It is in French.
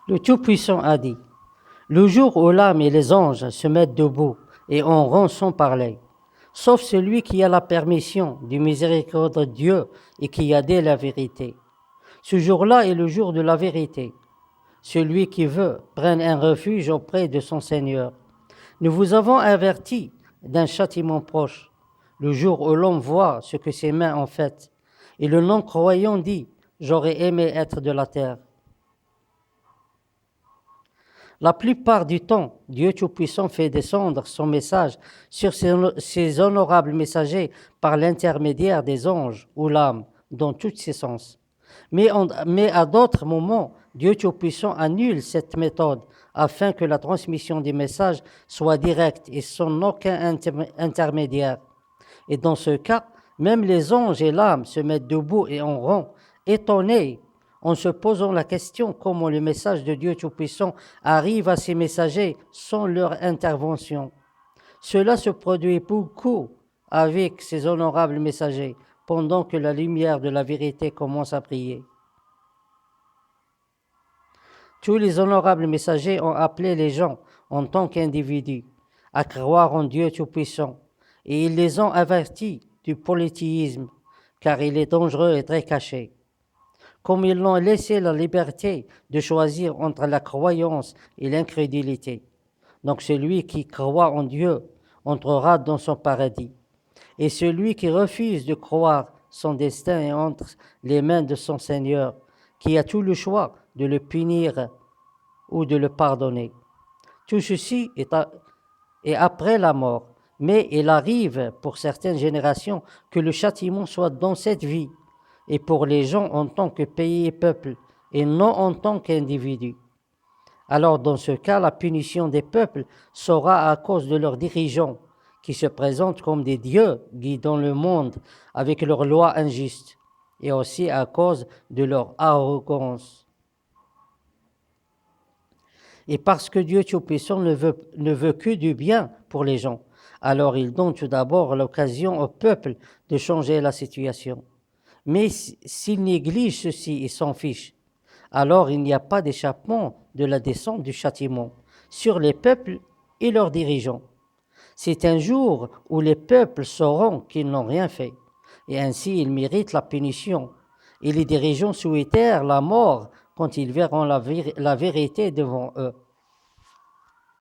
Le Tout-Puissant a dit, le jour où l'âme et les anges se mettent debout et auront son parler, sauf celui qui a la permission du miséricorde de Dieu et qui a dit la vérité. Ce jour-là est le jour de la vérité. Celui qui veut prenne un refuge auprès de son Seigneur. Nous vous avons averti d'un châtiment proche, le jour où l'homme voit ce que ses mains ont fait. Et le non-croyant dit, j'aurais aimé être de la terre. La plupart du temps, Dieu Tout-Puissant fait descendre son message sur ses honorables messagers par l'intermédiaire des anges ou l'âme, dans tous ses sens. Mais à d'autres moments, Dieu Tout-Puissant annule cette méthode afin que la transmission des messages soit directe et sans aucun intermédiaire. Et dans ce cas, même les anges et l'âme se mettent debout et en rond, étonnés, en se posant la question comment le message de Dieu Tout-Puissant arrive à ses messagers sans leur intervention. Cela se produit beaucoup avec ces honorables messagers, pendant que la lumière de la vérité commence à briller. Tous les honorables messagers ont appelé les gens, en tant qu'individus, à croire en Dieu Tout-Puissant, et ils les ont avertis du polythéisme, car il est dangereux et très caché. Comme ils l'ont laissé la liberté de choisir entre la croyance et l'incrédulité. Donc celui qui croit en Dieu entrera dans son paradis. Et celui qui refuse de croire, son destin est entre les mains de son Seigneur, qui a tout le choix de le punir ou de le pardonner. Tout ceci est après la mort, mais il arrive pour certaines générations que le châtiment soit dans cette vie, et pour les gens en tant que pays et peuple, et non en tant qu'individus. Alors dans ce cas, la punition des peuples sera à cause de leurs dirigeants, qui se présentent comme des dieux guidant le monde avec leurs lois injustes, et aussi à cause de leur arrogance. Et parce que Dieu Tout-Puissant ne veut que du bien pour les gens, alors il donne tout d'abord l'occasion au peuple de changer la situation. Mais s'il néglige ceci et s'en fiche, alors il n'y a pas d'échappement de la descente du châtiment sur les peuples et leurs dirigeants. C'est un jour où les peuples sauront qu'ils n'ont rien fait, et ainsi ils méritent la punition. Et les dirigeants souhaitèrent la mort quand ils verront la vérité devant eux.